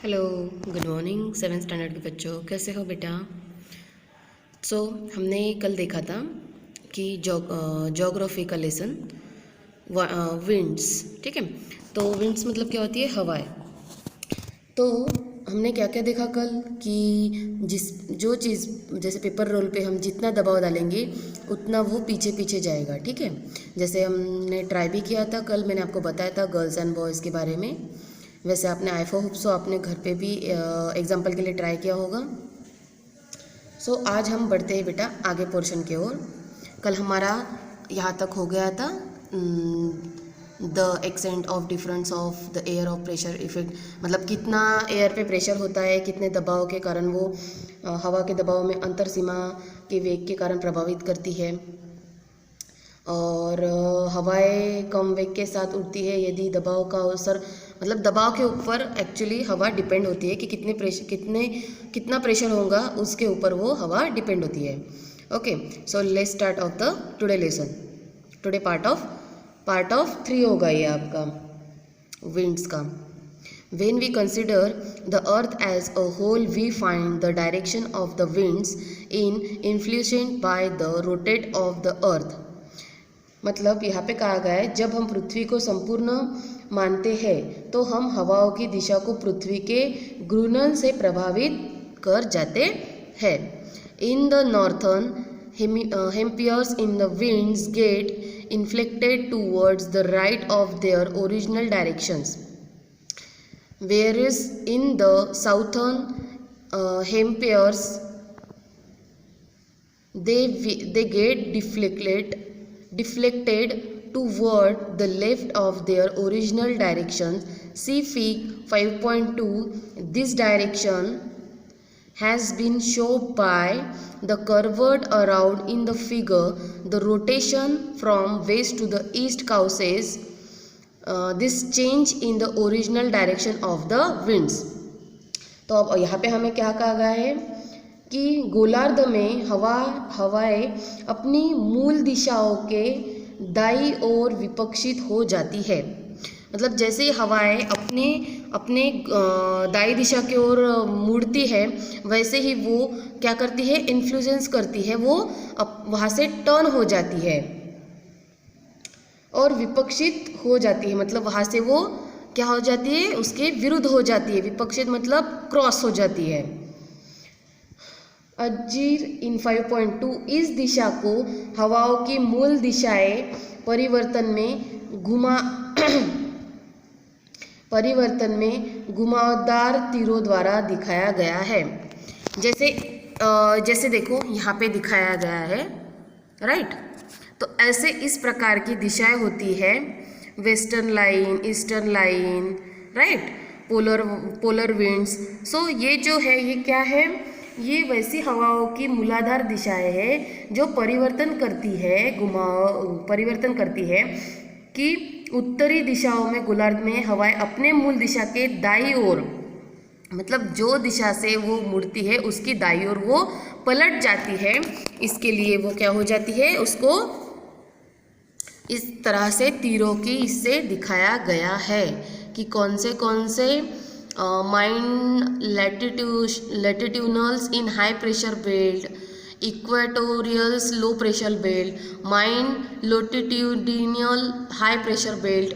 Hello, good morning seven standard के बच्चों, कैसे हो बेटा। हमने कल देखा था कि जोग्राफी का लेसन विंड्स, ठीक है। तो विंड्स मतलब क्या होती है, हवाएं। तो हमने क्या क्या देखा कल कि जो चीज़ जैसे पेपर रोल पे हम जितना दबाव डालेंगे उतना वो पीछे पीछे जाएगा, ठीक है। जैसे हमने ट्राई भी किया था कल, मैंने आपको बताया था गर्ल्स एंड बॉयज़ के बारे में। वैसे आपने आई होप सो आपने घर पे भी एग्जाम्पल के लिए ट्राई किया होगा। आज हम बढ़ते हैं बेटा आगे पोर्शन की ओर। कल हमारा यहाँ तक हो गया था the extent of difference of the air of pressure effect, मतलब कितना एयर पे प्रेशर होता है, कितने दबाव के कारण वो हवा के दबाव में अंतर सीमा के वेग के कारण प्रभावित करती है। और हवाएं कम वेग के साथ उड़ती है यदि दबाव का अवसर, मतलब दबाव के ऊपर एक्चुअली हवा डिपेंड होती है कि कितना प्रेशर होगा, उसके ऊपर वो हवा डिपेंड होती है। Okay, so let's start of the today lesson. Today part of 3 होगा ये आपका विंड्स का। When we consider the earth as a whole, we find the direction of the winds influenced by the rotate of the earth। मतलब यहाँ पे कहा गया है जब हम पृथ्वी को संपूर्ण मानते हैं तो हम हवाओं की दिशा को पृथ्वी के घूर्णन से प्रभावित कर जाते हैं। In the northern hemisphere in the winds get inflected towards the right of their original directions, whereas in the southern hemispheres they get deflected toward the left of their original directions. See Fig 5.2. This direction has been shown by the curved around in the figure. The rotation from west to the east causes this change in the original direction of the winds। तो अब यहाँ पे हमें क्या कहा गया है कि गोलार्ध में हवाएं अपनी मूल दिशाओं के दाईं ओर विपक्षित हो जाती है। मतलब जैसे हवाएं अपने दाईं दिशा की ओर मुड़ती है, वैसे ही वो क्या करती है, इन्फ्लुएंस करती है, वो वहाँ से टर्न हो जाती है और विपक्षित हो जाती है। मतलब वहाँ से वो क्या हो जाती है, उसके विरुद्ध हो जाती है। विपक्षित मतलब क्रॉस हो जाती है। अजीर इन 5.2 इस दिशा को हवाओं की मूल दिशाएं परिवर्तन में घुमावदार तीरों द्वारा दिखाया गया है। जैसे देखो यहाँ पे दिखाया गया है, राइट। तो ऐसे इस प्रकार की दिशाएं होती है, western line, eastern line, right, polar winds. ये जो है ये क्या है, ये वैसी हवाओं की मूलाधार दिशाएं हैं जो परिवर्तन करती है कि उत्तरी दिशाओं में गोलार्ध में हवाएं अपने मूल दिशा के दाईं ओर, मतलब जो दिशा से वो मुड़ती है उसकी दाईं ओर वो पलट जाती है। इसके लिए वो क्या हो जाती है, उसको इस तरह से तीरों की इससे दिखाया गया है कि कौन से माइन लैटिट्यूडनल्स इन high pressure belt, equatorials low pressure belt, माइन latitudinal high pressure belt,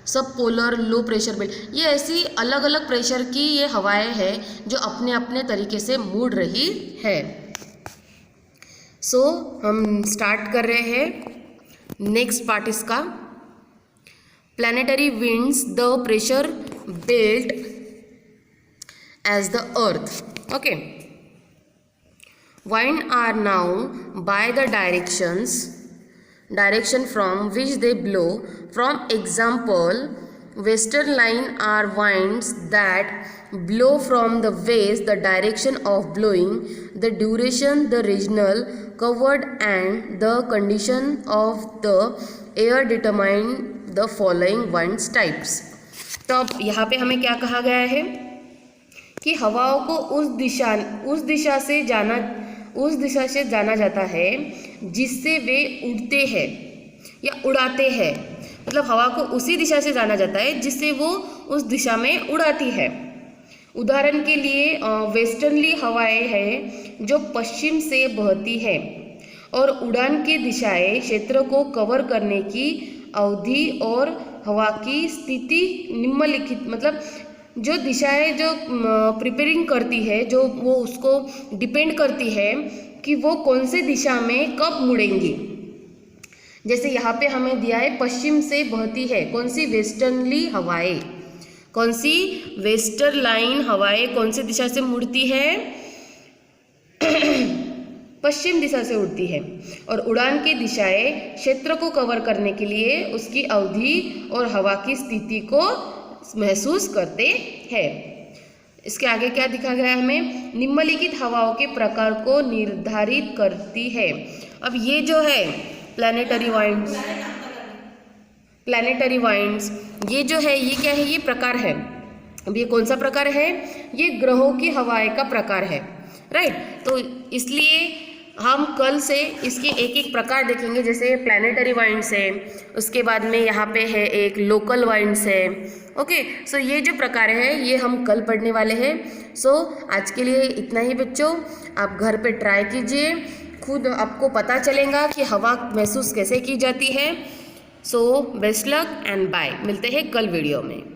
sub polar low pressure belt. ये ऐसी अलग अलग प्रेशर की ये हवाएं हैं जो अपने अपने तरीके से मुड़ रही है। हम स्टार्ट कर रहे हैं नेक्स्ट पार्ट इसका। Planetary winds the pressure belt as the earth. Okay, wind are now by the direction from which they blow. From example, western line are winds that blow from the west, the direction of blowing, the duration, the regional covered and the condition of the air determine the following winds types। तो अब यहाँ पे हमें क्या कहा गया है कि हवाओं को उस दिशा से जाना जाता है जिससे वे उड़ते हैं या उड़ाते हैं। मतलब हवा को उसी दिशा से जाना जाता है जिससे वो उस दिशा में उड़ाती है। उदाहरण के लिए वेस्टर्नली हवाएं हैं जो पश्चिम से बहती है और उड़ान की दिशाएं क्षेत्र को कवर करने की अवधि और हवा की स्थिति निम्नलिखित, मतलब जो दिशाएं जो प्रिपेयरिंग करती है, जो वो उसको डिपेंड करती है कि वो कौन से दिशा में कब मुड़ेंगी। जैसे यहाँ पे हमें दिया है पश्चिम से बहती है, कौन सी, वेस्टर्नली हवाएं, कौन सी, वेस्टर्न लाइन हवाएं कौन सी दिशा से मुड़ती है, पश्चिम दिशा से उड़ती है। और उड़ान की दिशाएं क्षेत्र को कवर करने के लिए उसकी अवधि और हवा की स्थिति को महसूस करते हैं। इसके आगे क्या दिखा गया है हमें, निम्नलिखित हवाओं के प्रकार को निर्धारित करती है। अब ये जो है प्लैनेटरी वाइंड्स, ये जो है ये क्या है, ये प्रकार है। अब ये कौन सा प्रकार है, ये ग्रहों की हवाएं का प्रकार है, राइट। तो इसलिए हम कल से इसके एक एक प्रकार देखेंगे। जैसे प्लैनेटरी वाइंड्स है, उसके बाद में यहाँ पे है एक लोकल वाइंड्स है। ओके, सो ये जो प्रकार है ये हम कल पढ़ने वाले हैं। सो आज के लिए इतना ही बच्चों, आप घर पे ट्राई कीजिए, खुद आपको पता चलेगा कि हवा महसूस कैसे की जाती है। So best luck and bye, मिलते हैं कल वीडियो में।